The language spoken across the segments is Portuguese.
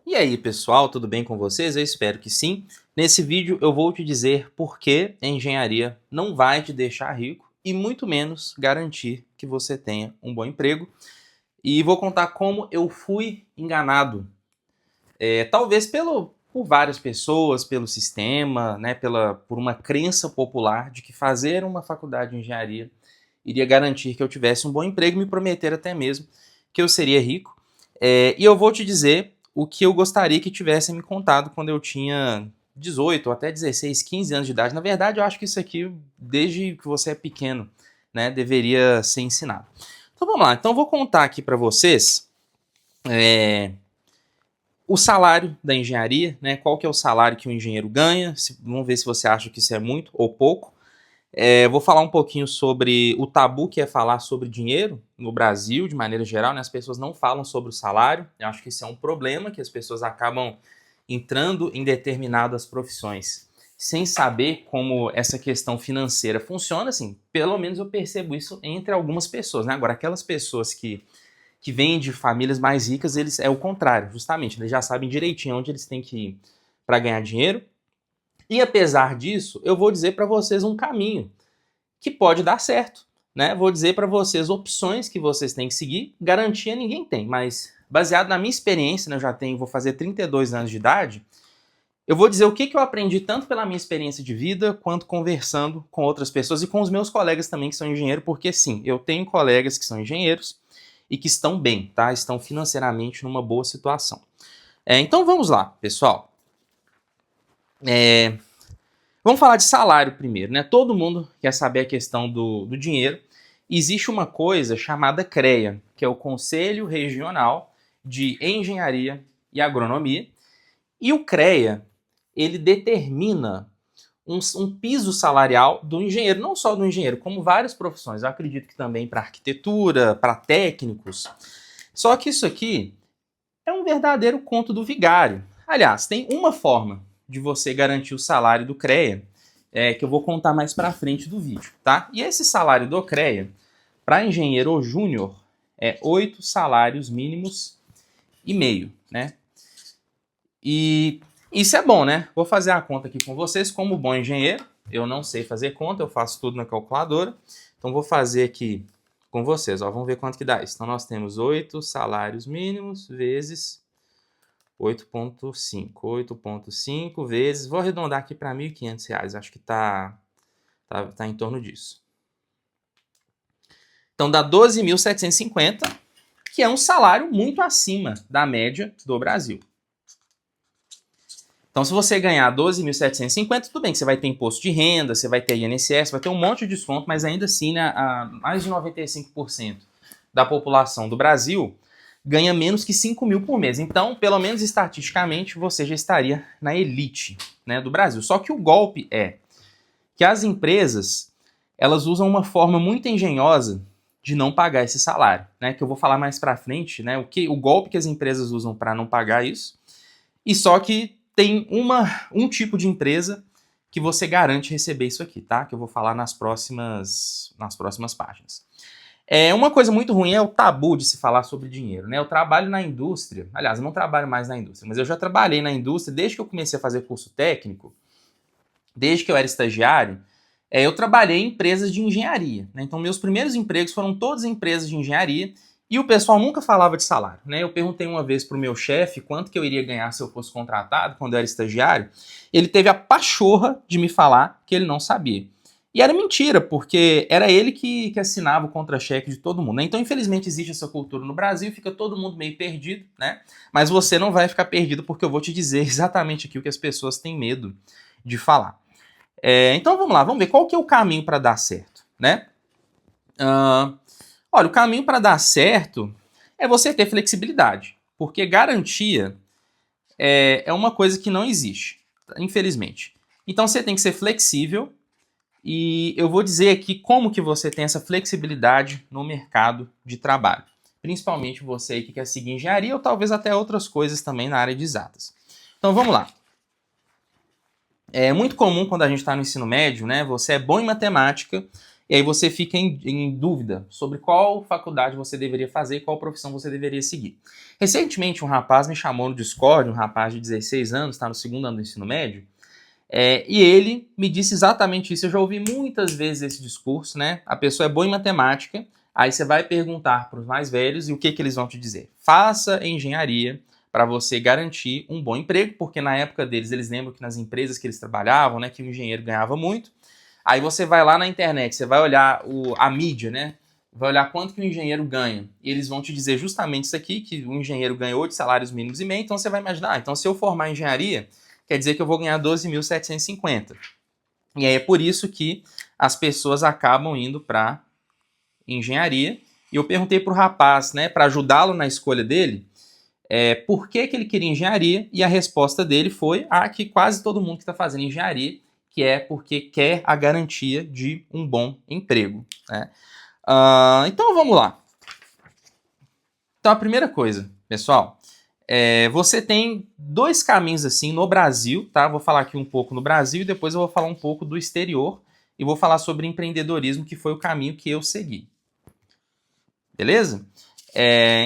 E aí, pessoal, tudo bem com vocês? Eu espero que sim. Nesse vídeo eu vou te dizer por que a engenharia não vai te deixar rico e muito menos garantir que você tenha um bom emprego. E vou contar como eu fui enganado, talvez por várias pessoas, pelo sistema, né, por uma crença popular de que fazer uma faculdade de engenharia iria garantir que eu tivesse um bom emprego e me prometer até mesmo que eu seria rico. E eu vou te dizer o que eu gostaria que tivessem me contado quando eu tinha 18 ou até 16, 15 anos de idade. Na verdade, eu acho que isso aqui, desde que você é pequeno, né, deveria ser ensinado. Então vamos lá. Então eu vou contar aqui para vocês o salário da engenharia, né? Qual que é o salário que o engenheiro ganha. Vamos ver se você acha que isso é muito ou pouco. Vou falar um pouquinho sobre o tabu que é falar sobre dinheiro no Brasil, de maneira geral, né? As pessoas não falam sobre o salário. Eu acho que isso é um problema, que as pessoas acabam entrando em determinadas profissões sem saber como essa questão financeira funciona. Assim, pelo menos eu percebo isso entre algumas pessoas, né? Agora, aquelas pessoas que vêm de famílias mais ricas, eles é o contrário, justamente. Eles já sabem direitinho onde eles têm que ir para ganhar dinheiro. E apesar disso, eu vou dizer para vocês um caminho que pode dar certo, né? Vou dizer para vocês opções que vocês têm que seguir. Garantia ninguém tem, mas baseado na minha experiência, né, vou fazer 32 anos de idade, eu vou dizer o que eu aprendi tanto pela minha experiência de vida, quanto conversando com outras pessoas e com os meus colegas também que são engenheiros, porque sim, eu tenho colegas que são engenheiros e que estão bem, tá? Estão financeiramente numa boa situação. Então vamos lá, pessoal. Vamos falar de salário primeiro, né? Todo mundo quer saber a questão do dinheiro. Existe uma coisa chamada CREA, que é o Conselho Regional de Engenharia e Agronomia. E o CREA, ele determina um piso salarial do engenheiro, não só do engenheiro, como várias profissões. Eu acredito que também para arquitetura, para técnicos. Só que isso aqui é um verdadeiro conto do vigário. Aliás, tem uma forma de você garantir o salário do CREA, que eu vou contar mais para frente do vídeo, tá? E esse salário do CREA, para engenheiro ou júnior, é 8 salários mínimos e meio, né? E isso é bom, né? Vou fazer a conta aqui com vocês. Como bom engenheiro, eu não sei fazer conta, eu faço tudo na calculadora. Então vou fazer aqui com vocês, ó, vamos ver quanto que dá isso. Então nós temos 8 salários mínimos vezes 8,5. 8,5 vezes, vou arredondar aqui para R$ 1.500, acho que tá em torno disso. Então dá 12.750, que é um salário muito acima da média do Brasil. Então, se você ganhar 12.750, tudo bem que você vai ter imposto de renda, você vai ter INSS, vai ter um monte de desconto, mas ainda assim, né, mais de 95% da população do Brasil ganha menos que 5 mil por mês. Então, pelo menos estatisticamente, você já estaria na elite, né, do Brasil. Só que o golpe é que as empresas, elas usam uma forma muito engenhosa de não pagar esse salário, né, que eu vou falar mais pra frente, né, o golpe que as empresas usam para não pagar isso. E só que tem um tipo de empresa que você garante receber isso aqui, tá? Que eu vou falar nas próximas páginas. Uma coisa muito ruim é o tabu de se falar sobre dinheiro, né? Eu trabalho na indústria, aliás, eu não trabalho mais na indústria, mas eu já trabalhei na indústria desde que eu comecei a fazer curso técnico, desde que eu era estagiário, eu trabalhei em empresas de engenharia, né? Então meus primeiros empregos foram todas em empresas de engenharia, e o pessoal nunca falava de salário, né? Eu perguntei uma vez pro meu chefe quanto que eu iria ganhar se eu fosse contratado quando eu era estagiário. Ele teve a pachorra de me falar que ele não sabia. E era mentira, porque era ele que assinava o contra-cheque de todo mundo, né? Então, infelizmente, existe essa cultura no Brasil, fica todo mundo meio perdido, né? Mas você não vai ficar perdido, porque eu vou te dizer exatamente aqui o que as pessoas têm medo de falar. Então, vamos lá, vamos ver qual que é o caminho para dar certo, né? Olha, o caminho para dar certo é você ter flexibilidade, porque garantia é uma coisa que não existe, infelizmente. Então você tem que ser flexível, e eu vou dizer aqui como que você tem essa flexibilidade no mercado de trabalho. Principalmente você aí que quer seguir engenharia ou talvez até outras coisas também na área de exatas. Então vamos lá. É muito comum quando a gente está no ensino médio, né? Você é bom em matemática e aí você fica em dúvida sobre qual faculdade você deveria fazer, qual profissão você deveria seguir. Recentemente, um rapaz me chamou no Discord, um rapaz de 16 anos, está no segundo ano do ensino médio, e ele me disse exatamente isso. Eu já ouvi muitas vezes esse discurso, né? A pessoa é boa em matemática, aí você vai perguntar para os mais velhos e o que eles vão te dizer? Faça engenharia para você garantir um bom emprego, porque na época deles, eles lembram que nas empresas que eles trabalhavam, né, que o engenheiro ganhava muito. Aí você vai lá na internet, você vai olhar a mídia, né? Vai olhar quanto que o engenheiro ganha. E eles vão te dizer justamente isso aqui, que o engenheiro ganha 8 salários mínimos e meio. Então você vai imaginar, então se eu formar engenharia, quer dizer que eu vou ganhar 12.750. E aí é por isso que as pessoas acabam indo para engenharia. E eu perguntei para o rapaz, né, para ajudá-lo na escolha dele, por que ele queria engenharia, e a resposta dele foi que quase todo mundo que está fazendo engenharia, que é porque quer a garantia de um bom emprego, né? Então vamos lá. Então a primeira coisa, pessoal, você tem dois caminhos assim no Brasil, tá? Vou falar aqui um pouco no Brasil e depois eu vou falar um pouco do exterior e vou falar sobre empreendedorismo, que foi o caminho que eu segui. Beleza?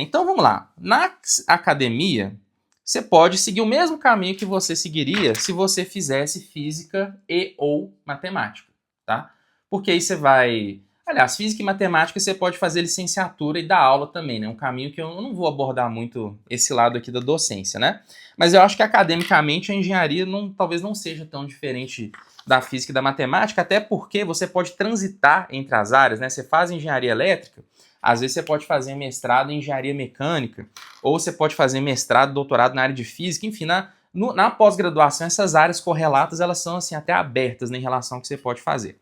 Então vamos lá. Na academia, você pode seguir o mesmo caminho que você seguiria se você fizesse física e ou matemática, tá? Porque aí você vai... Aliás, física e matemática você pode fazer licenciatura e dar aula também, né? Um caminho que eu não vou abordar muito esse lado aqui da docência, né? Mas eu acho que academicamente a engenharia talvez não seja tão diferente da física e da matemática, até porque você pode transitar entre as áreas, né? Você faz engenharia elétrica, às vezes você pode fazer mestrado em engenharia mecânica, ou você pode fazer mestrado, doutorado na área de física, enfim, na pós-graduação essas áreas correlatas elas são assim até abertas, né, em relação ao que você pode fazer.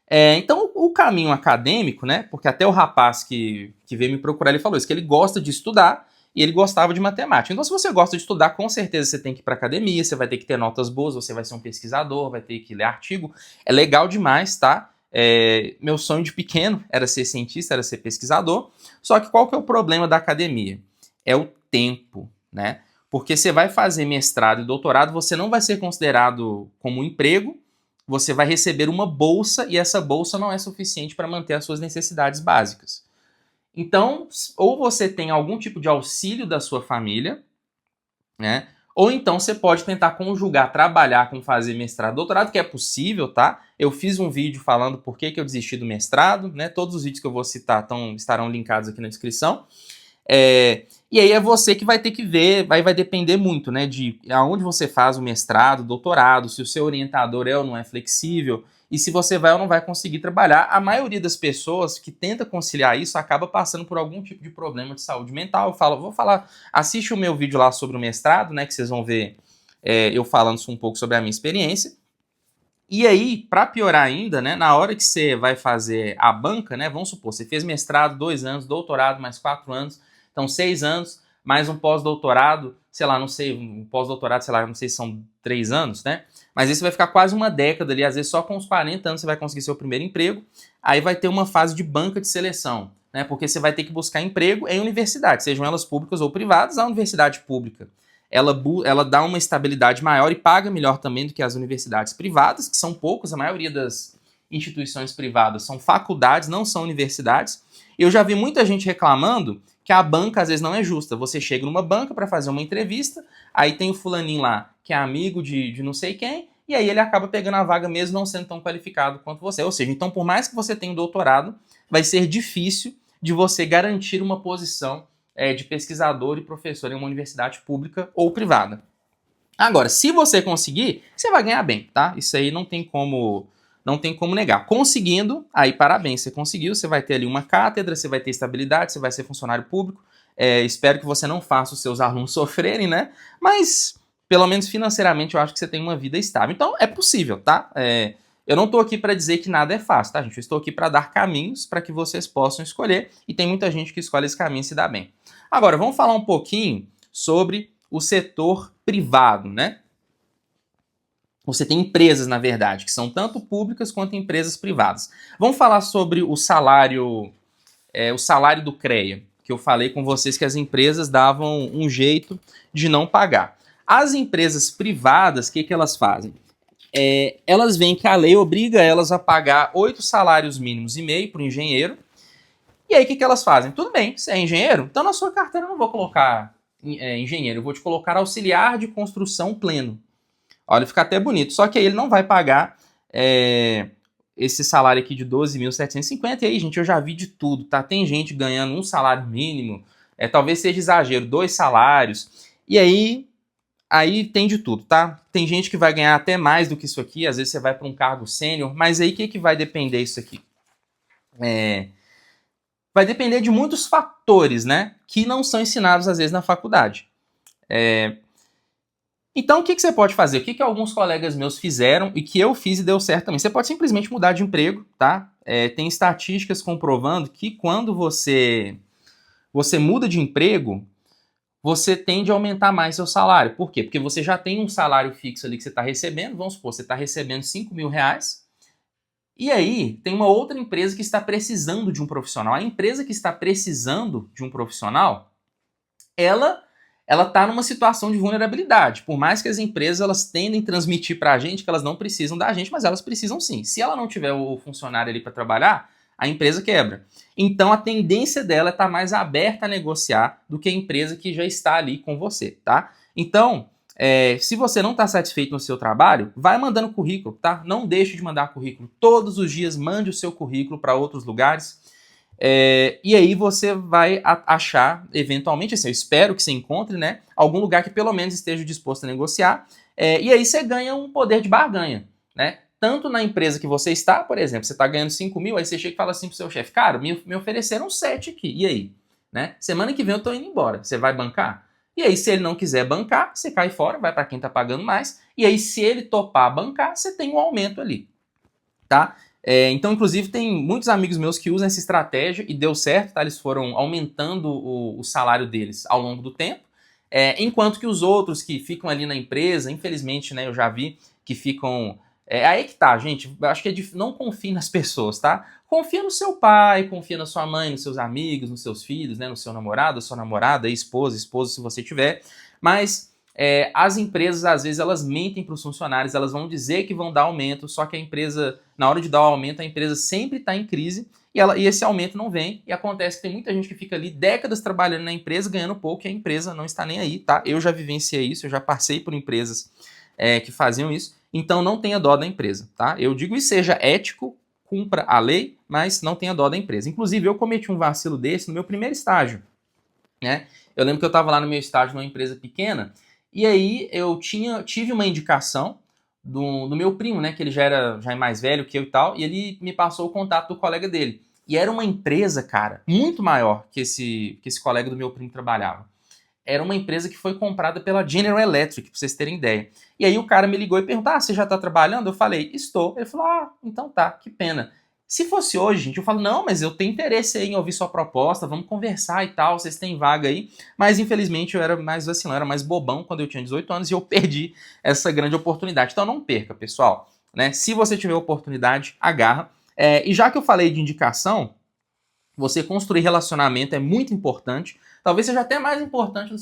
Então o caminho acadêmico, né, porque até o rapaz que veio me procurar, ele falou isso, que ele gosta de estudar e ele gostava de matemática. Então se você gosta de estudar, com certeza você tem que ir para academia, você vai ter que ter notas boas, você vai ser um pesquisador, vai ter que ler artigo, é legal demais, tá? Meu sonho de pequeno era ser cientista, era ser pesquisador, só que qual que é o problema da academia? É o tempo, né? Porque você vai fazer mestrado e doutorado, você não vai ser considerado como um emprego, você vai receber uma bolsa e essa bolsa não é suficiente para manter as suas necessidades básicas. Então, ou você tem algum tipo de auxílio da sua família, né? Ou então você pode tentar conjugar, trabalhar com fazer mestrado, doutorado, que é possível, tá? Eu fiz um vídeo falando por que eu desisti do mestrado, né? Todos os vídeos que eu vou citar estarão linkados aqui na descrição. E aí é você que vai ter que ver, vai depender muito, né, de aonde você faz o mestrado, doutorado, se o seu orientador é ou não é flexível, e se você vai ou não vai conseguir trabalhar. A maioria das pessoas que tenta conciliar isso acaba passando por algum tipo de problema de saúde mental. Vou falar, assiste o meu vídeo lá sobre o mestrado, né, que vocês vão ver eu falando um pouco sobre a minha experiência. E aí, para piorar ainda, né, na hora que você vai fazer a banca, né, vamos supor, você fez mestrado 2 anos, doutorado mais 4 anos, então 6 anos, mais um pós-doutorado, sei lá, não sei, um pós-doutorado, sei lá, não sei se são 3 anos, né? Mas aí você vai ficar quase uma década ali, às vezes só com uns 40 anos você vai conseguir seu primeiro emprego, aí vai ter uma fase de banca de seleção, né? Porque você vai ter que buscar emprego em universidades, sejam elas públicas ou privadas. A universidade pública, ela dá uma estabilidade maior e paga melhor também do que as universidades privadas, que são poucas, a maioria das instituições privadas são faculdades, não são universidades. Eu já vi muita gente reclamando que a banca às vezes não é justa. Você chega numa banca para fazer uma entrevista, aí tem o fulaninho lá que é amigo de não sei quem, e aí ele acaba pegando a vaga mesmo não sendo tão qualificado quanto você. Ou seja, então por mais que você tenha um doutorado, vai ser difícil de você garantir uma posição de pesquisador e professor em uma universidade pública ou privada. Agora, se você conseguir, você vai ganhar bem, tá? Isso aí não tem como negar. Conseguindo, aí parabéns, você conseguiu, você vai ter ali uma cátedra, você vai ter estabilidade, você vai ser funcionário público. Espero que você não faça os seus alunos sofrerem, né? Mas, pelo menos financeiramente, eu acho que você tem uma vida estável. Então, é possível, tá? Eu não estou aqui para dizer que nada é fácil, tá, gente? Eu estou aqui para dar caminhos para que vocês possam escolher, e tem muita gente que escolhe esse caminho e se dá bem. Agora, vamos falar um pouquinho sobre o setor privado, né? Você tem empresas, na verdade, que são tanto públicas quanto empresas privadas. Vamos falar sobre o salário do CREA, que eu falei com vocês que as empresas davam um jeito de não pagar. As empresas privadas, o que elas fazem? elas veem que a lei obriga elas a pagar 8 salários mínimos e meio para o engenheiro. E aí, o que elas fazem? Tudo bem, você é engenheiro? Então, na sua carteira eu não vou colocar engenheiro, eu vou te colocar auxiliar de construção pleno. Olha, fica até bonito. Só que aí ele não vai pagar esse salário aqui de 12.750. E aí, gente, eu já vi de tudo, tá? Tem gente ganhando um salário mínimo, talvez seja exagero, 2 salários. E aí tem de tudo, tá? Tem gente que vai ganhar até mais do que isso aqui. Às vezes você vai para um cargo sênior. Mas aí, o que vai depender isso aqui? Vai depender de muitos fatores, né? Que não são ensinados, às vezes, na faculdade. Então, o que você pode fazer? O que alguns colegas meus fizeram e que eu fiz e deu certo também? Você pode simplesmente mudar de emprego, tá? Tem estatísticas comprovando que quando você muda de emprego, você tende a aumentar mais seu salário. Por quê? Porque você já tem um salário fixo ali que você está recebendo. Vamos supor, você está recebendo R$5.000. E aí, tem uma outra empresa que está precisando de um profissional. A empresa que está precisando de um profissional, ela está numa situação de vulnerabilidade. Por mais que as empresas elas tendem a transmitir para a gente que elas não precisam da gente, mas elas precisam sim. Se ela não tiver o funcionário ali para trabalhar, a empresa quebra. Então, a tendência dela é estar mais aberta a negociar do que a empresa que já está ali com você, tá? Então, se você não está satisfeito no seu trabalho, vai mandando currículo, tá? Não deixe de mandar currículo. Todos os dias mande o seu currículo para outros lugares. E aí você vai achar, eventualmente, assim, eu espero que você encontre, né, algum lugar que pelo menos esteja disposto a negociar. E aí você ganha um poder de barganha, né? Tanto na empresa que você está, por exemplo, você está ganhando 5.000, aí você chega e fala assim pro seu chefe, cara, me ofereceram 7 aqui, e aí? Né? Semana que vem eu tô indo embora, você vai bancar? E aí, se ele não quiser bancar, você cai fora, vai para quem está pagando mais. E aí, se ele topar bancar, você tem um aumento ali, tá? Então, inclusive, tem muitos amigos meus que usam essa estratégia e deu certo, tá? Eles foram aumentando o salário deles ao longo do tempo. Enquanto que os outros que ficam ali na empresa, infelizmente, né, eu já vi que ficam... aí que tá, gente. Eu acho que não confie nas pessoas, tá? Confia no seu pai, confia na sua mãe, nos seus amigos, nos seus filhos, né, no seu namorado, sua namorada, esposa, se você tiver. Mas as empresas, às vezes, elas mentem para os funcionários, elas vão dizer que vão dar aumento, só que a empresa, na hora de dar o aumento, a empresa sempre está em crise e esse aumento não vem. E acontece que tem muita gente que fica ali décadas trabalhando na empresa, ganhando pouco, e a empresa não está nem aí, tá? Eu já vivenciei isso, eu já passei por empresas que faziam isso. Então, não tenha dó da empresa, tá? Eu digo isso, seja ético, cumpra a lei, mas não tenha dó da empresa. Inclusive, eu cometi um vacilo desse no meu primeiro estágio, né? Eu lembro que eu estava lá no meu estágio numa empresa pequena, e aí eu tive uma indicação do meu primo, né? Que ele já é mais velho que eu e tal, e ele me passou o contato do colega dele. E era uma empresa, cara, muito maior que esse colega do meu primo trabalhava. Era uma empresa que foi comprada pela General Electric, pra vocês terem ideia. E aí o cara me ligou e perguntou, você já tá trabalhando? Eu falei, estou. Ele falou, então tá, que pena. Se fosse hoje, gente, eu falo, não, mas eu tenho interesse aí em ouvir sua proposta, vamos conversar e tal, vocês têm vaga aí. Mas infelizmente eu era mais vacilão, eu era mais bobão quando eu tinha 18 anos e eu perdi essa grande oportunidade. Então não perca, pessoal, né? Se você tiver oportunidade, agarra. E já que eu falei de indicação, você construir relacionamento é muito importante. Talvez seja até mais importante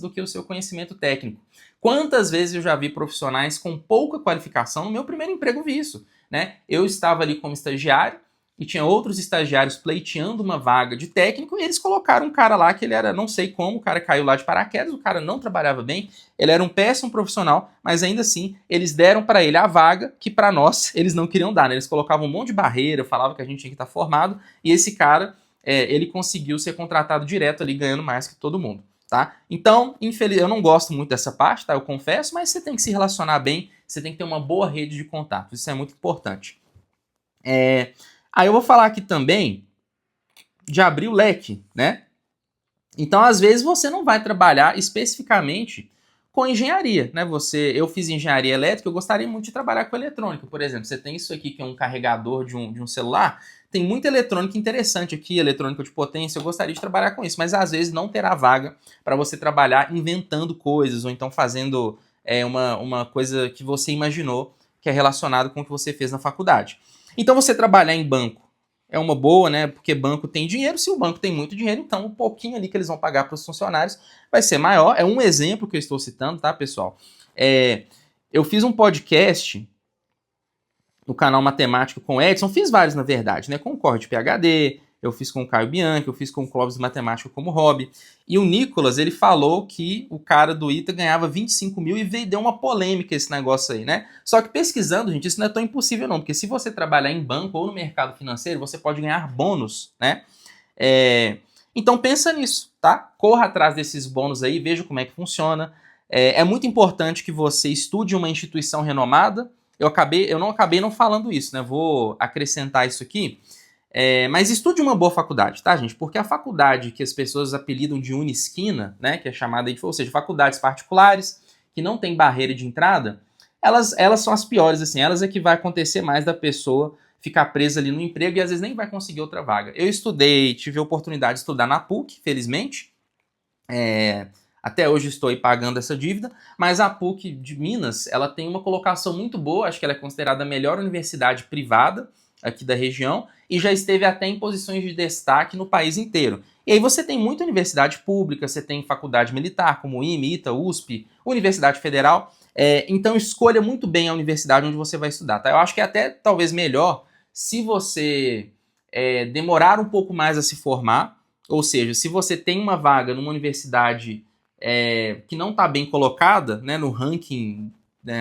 do que o seu conhecimento técnico. Quantas vezes eu já vi profissionais com pouca qualificação? No meu primeiro emprego vi isso, né? Eu estava ali como estagiário e tinha outros estagiários pleiteando uma vaga de técnico e eles colocaram um cara lá que ele era, não sei como, o cara caiu lá de paraquedas, o cara não trabalhava bem, ele era um péssimo profissional, mas ainda assim eles deram para ele a vaga que para nós eles não queriam dar, né? Eles colocavam um monte de barreira, falavam que a gente tinha que estar formado e esse cara... ele conseguiu ser contratado direto ali, ganhando mais que todo mundo, tá? Então, eu não gosto muito dessa parte, tá? Eu confesso, mas você tem que se relacionar bem, você tem que ter uma boa rede de contatos, isso é muito importante. Aí eu vou falar aqui também de abrir o leque, né? Então, às vezes, você não vai trabalhar especificamente com engenharia, né? Eu fiz engenharia elétrica, eu gostaria muito de trabalhar com eletrônica, por exemplo. Você tem isso aqui que é um carregador de um celular, tem muita eletrônica interessante aqui, eletrônica de potência, eu gostaria de trabalhar com isso, mas às vezes não terá vaga para você trabalhar inventando coisas, ou então fazendo uma coisa que você imaginou, que é relacionado com o que você fez na faculdade. Então você trabalhar em banco é uma boa, né? Porque banco tem dinheiro, se o banco tem muito dinheiro, então um pouquinho ali que eles vão pagar para os funcionários vai ser maior. É um exemplo que eu estou citando, tá, pessoal? Eu fiz um podcast no canal Matemático com o Edson, fiz vários na verdade, né? Com o Corte PhD, eu fiz com o Caio Bianchi, eu fiz com o Clóvis Matemático como hobby. E o Nicolas, ele falou que o cara do ITA ganhava 25 mil e deu uma polêmica esse negócio aí, né? Só que pesquisando, gente, isso não é tão impossível não, porque se você trabalhar em banco ou no mercado financeiro, você pode ganhar bônus, né? Então pensa nisso, tá? Corra atrás desses bônus aí, veja como é que funciona. É muito importante que você estude uma instituição renomada. Eu não acabei não falando isso, né? Vou acrescentar isso aqui. Mas estude uma boa faculdade, tá, gente? Porque a faculdade que as pessoas apelidam de Unisquina, né? Que é chamada de, ou seja, faculdades particulares, que não tem barreira de entrada, elas são as piores, assim. Elas é que vai acontecer mais da pessoa ficar presa ali no emprego e às vezes nem vai conseguir outra vaga. Eu estudei, tive a oportunidade de estudar na PUC, felizmente. Até hoje estou aí pagando essa dívida, mas a PUC de Minas, ela tem uma colocação muito boa, acho que ela é considerada a melhor universidade privada aqui da região, e já esteve até em posições de destaque no país inteiro. E aí você tem muita universidade pública, você tem faculdade militar, como IME, ITA, USP, Universidade Federal, então escolha muito bem a universidade onde você vai estudar, tá? Eu acho que é até talvez melhor se você demorar um pouco mais a se formar, ou seja, se você tem uma vaga numa universidade que não está bem colocada, né, no ranking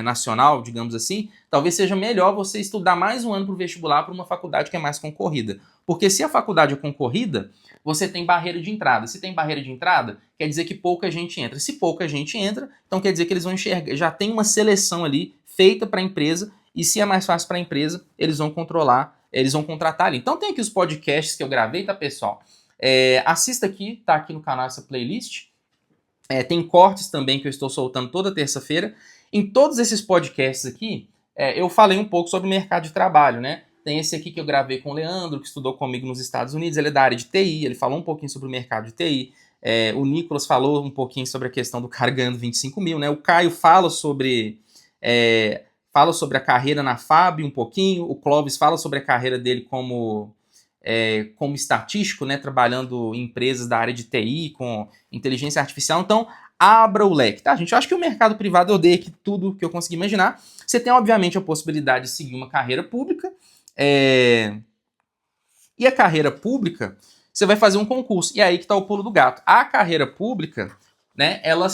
nacional, digamos assim, talvez seja melhor você estudar mais um ano para o vestibular para uma faculdade que é mais concorrida. Porque se a faculdade é concorrida, você tem barreira de entrada. Se tem barreira de entrada, quer dizer que pouca gente entra. Se pouca gente entra, então quer dizer que eles vão enxergar, já tem uma seleção ali feita para a empresa, e se é mais fácil para a empresa, eles vão controlar, eles vão contratar ali. Então tem aqui os podcasts que eu gravei, tá, pessoal? Assista aqui, tá aqui no canal essa playlist. Tem cortes também que eu estou soltando toda terça-feira. Em todos esses podcasts aqui, eu falei um pouco sobre o mercado de trabalho, né? Tem esse aqui que eu gravei com o Leandro, que estudou comigo nos Estados Unidos, ele é da área de TI, ele falou um pouquinho sobre o mercado de TI. O Nicolas falou um pouquinho sobre a questão do cara ganhando 25 mil, né? O Caio fala sobre a carreira na FAB um pouquinho, o Clóvis fala sobre a carreira dele como estatístico, né? Trabalhando em empresas da área de TI, com inteligência artificial. Então, abra o leque, tá, gente? Eu acho que o mercado privado eu dei aqui tudo que eu consegui imaginar. Você tem, obviamente, a possibilidade de seguir uma carreira pública. E a carreira pública, você vai fazer um concurso. E aí que tá o pulo do gato. A carreira pública, né, ela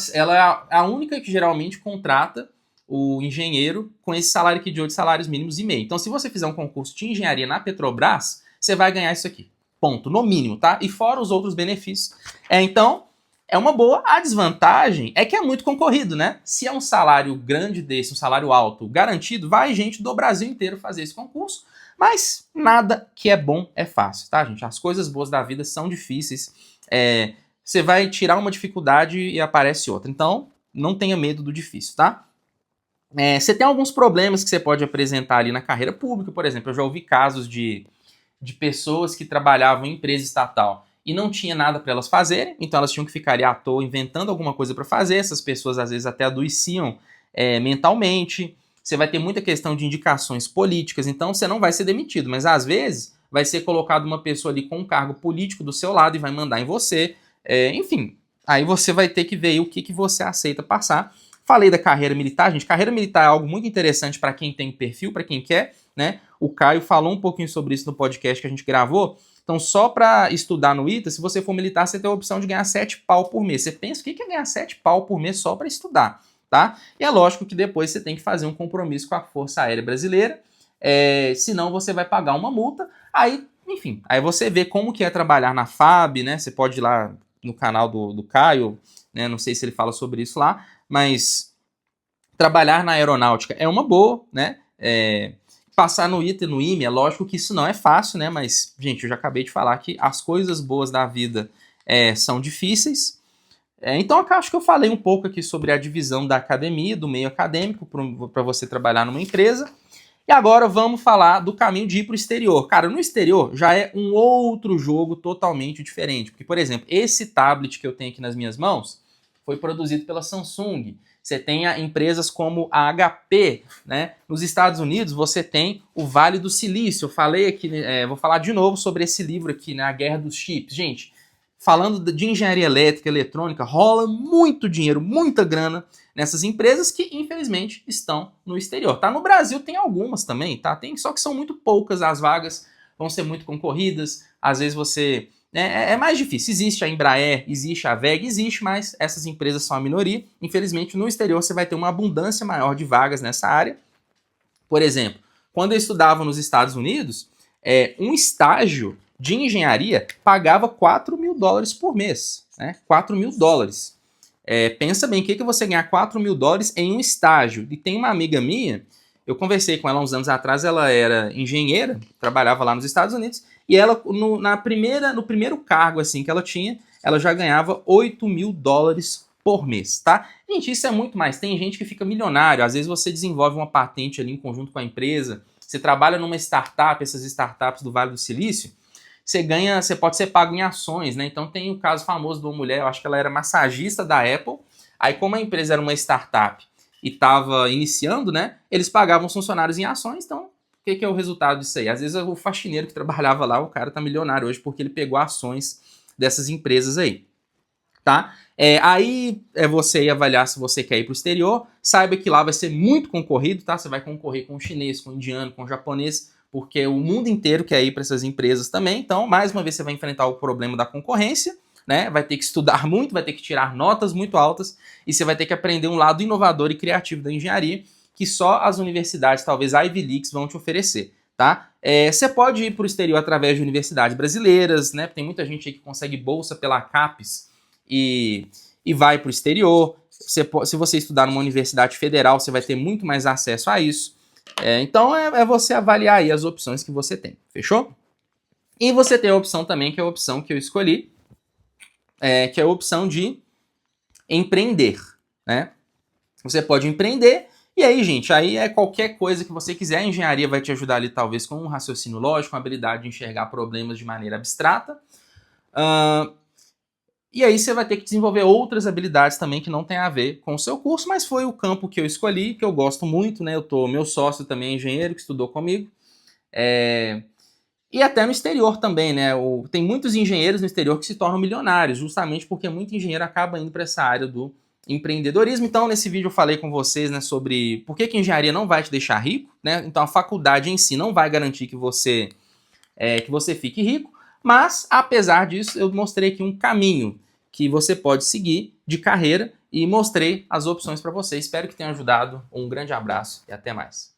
é a única que geralmente contrata o engenheiro com esse salário aqui de 8 salários mínimos e meio. Então, se você fizer um concurso de engenharia na Petrobras, você vai ganhar isso aqui. Ponto. No mínimo, tá? E fora os outros benefícios. Então, é uma boa. A desvantagem é que é muito concorrido, né? Se é um salário grande desse, um salário alto, garantido, vai gente do Brasil inteiro fazer esse concurso. Mas nada que é bom é fácil, tá, gente? As coisas boas da vida são difíceis. Você vai tirar uma dificuldade e aparece outra. Então, não tenha medo do difícil, tá? Você tem alguns problemas que você pode apresentar ali na carreira pública, por exemplo. Eu já ouvi casos de pessoas que trabalhavam em empresa estatal e não tinha nada para elas fazerem, então elas tinham que ficar ali à toa inventando alguma coisa para fazer. Essas pessoas às vezes até adoeciam mentalmente. Você vai ter muita questão de indicações políticas, então você não vai ser demitido, mas às vezes vai ser colocado uma pessoa ali com um cargo político do seu lado e vai mandar em você. Enfim, aí você vai ter que ver o que você aceita passar. Falei da carreira militar, gente. Carreira militar é algo muito interessante para quem tem perfil, para quem quer, né? O Caio falou um pouquinho sobre isso no podcast que a gente gravou. Então, só para estudar no ITA, se você for militar, você tem a opção de ganhar 7 pau por mês. Você pensa, o que é ganhar 7 pau por mês só para estudar, tá? E é lógico que depois você tem que fazer um compromisso com a Força Aérea Brasileira, senão você vai pagar uma multa. Aí, enfim, aí você vê como que é trabalhar na FAB, né? Você pode ir lá no canal do Caio, né? Não sei se ele fala sobre isso lá, mas trabalhar na aeronáutica é uma boa, né? Passar no ITA e no IME, é lógico que isso não é fácil, né? Mas, gente, eu já acabei de falar que as coisas boas da vida são difíceis. Então, eu acho que eu falei um pouco aqui sobre a divisão da academia, do meio acadêmico, para você trabalhar numa empresa. E agora vamos falar do caminho de ir para o exterior. Cara, no exterior já é um outro jogo totalmente diferente. Porque, por exemplo, esse tablet que eu tenho aqui nas minhas mãos foi produzido pela Samsung. Você tem empresas como a HP, né? Nos Estados Unidos você tem o Vale do Silício. Eu falei aqui, vou falar de novo sobre esse livro aqui, né? A Guerra dos Chips. Gente, falando de engenharia elétrica, eletrônica, rola muito dinheiro, muita grana nessas empresas que, infelizmente, estão no exterior, tá? No Brasil tem algumas também, tá? Só que são muito poucas, as vagas vão ser muito concorridas, às vezes você... É mais difícil. Existe a Embraer, existe a WEG, existe, mas essas empresas são a minoria. Infelizmente, no exterior você vai ter uma abundância maior de vagas nessa área. Por exemplo, quando eu estudava nos Estados Unidos, um estágio de engenharia pagava $4.000 por mês. Né? $4.000. Pensa bem, o que você ganhar $4.000 em um estágio? E tem uma amiga minha, eu conversei com ela uns anos atrás, ela era engenheira, trabalhava lá nos Estados Unidos, e ela, no primeiro cargo assim que ela tinha, ela já ganhava $8.000 por mês, tá? Gente, isso é muito mais. Tem gente que fica milionário, às vezes você desenvolve uma patente ali em conjunto com a empresa, você trabalha numa startup, essas startups do Vale do Silício, você pode ser pago em ações, né? Então tem o caso famoso de uma mulher, eu acho que ela era massagista da Apple, aí como a empresa era uma startup e estava iniciando, né? Eles pagavam os funcionários em ações, então o que é o resultado disso aí? Às vezes o faxineiro que trabalhava lá, o cara tá milionário hoje porque ele pegou ações dessas empresas aí, tá? Aí é você avaliar se você quer ir para o exterior, saiba que lá vai ser muito concorrido, tá? Você vai concorrer com o chinês, com o indiano, com o japonês, porque o mundo inteiro quer ir para essas empresas também. Então, mais uma vez, você vai enfrentar o problema da concorrência, né? Vai ter que estudar muito, vai ter que tirar notas muito altas e você vai ter que aprender um lado inovador e criativo da engenharia que só as universidades, talvez a Ivy Leagues, vão te oferecer, tá? Você pode ir para o exterior através de universidades brasileiras, né? Tem muita gente aí que consegue bolsa pela CAPES e vai para o exterior. Se você estudar numa universidade federal, você vai ter muito mais acesso a isso. Então é você avaliar aí as opções que você tem, fechou? E você tem a opção também, que é a opção que eu escolhi, que é a opção de empreender, né? Você pode empreender, e aí, gente, aí é qualquer coisa que você quiser. A engenharia vai te ajudar ali, talvez, com um raciocínio lógico, uma habilidade de enxergar problemas de maneira abstrata. E aí você vai ter que desenvolver outras habilidades também que não tem a ver com o seu curso, mas foi o campo que eu escolhi, que eu gosto muito, né? Meu sócio também é engenheiro, que estudou comigo. E até no exterior também, né? Tem muitos engenheiros no exterior que se tornam milionários, justamente porque muito engenheiro acaba indo para essa área do empreendedorismo. Então, nesse vídeo eu falei com vocês, né, sobre por que a engenharia não vai te deixar rico, né? Então, a faculdade em si não vai garantir que você fique rico, mas, apesar disso, eu mostrei aqui um caminho que você pode seguir de carreira e mostrei as opções para você. Espero que tenha ajudado. Um grande abraço e até mais.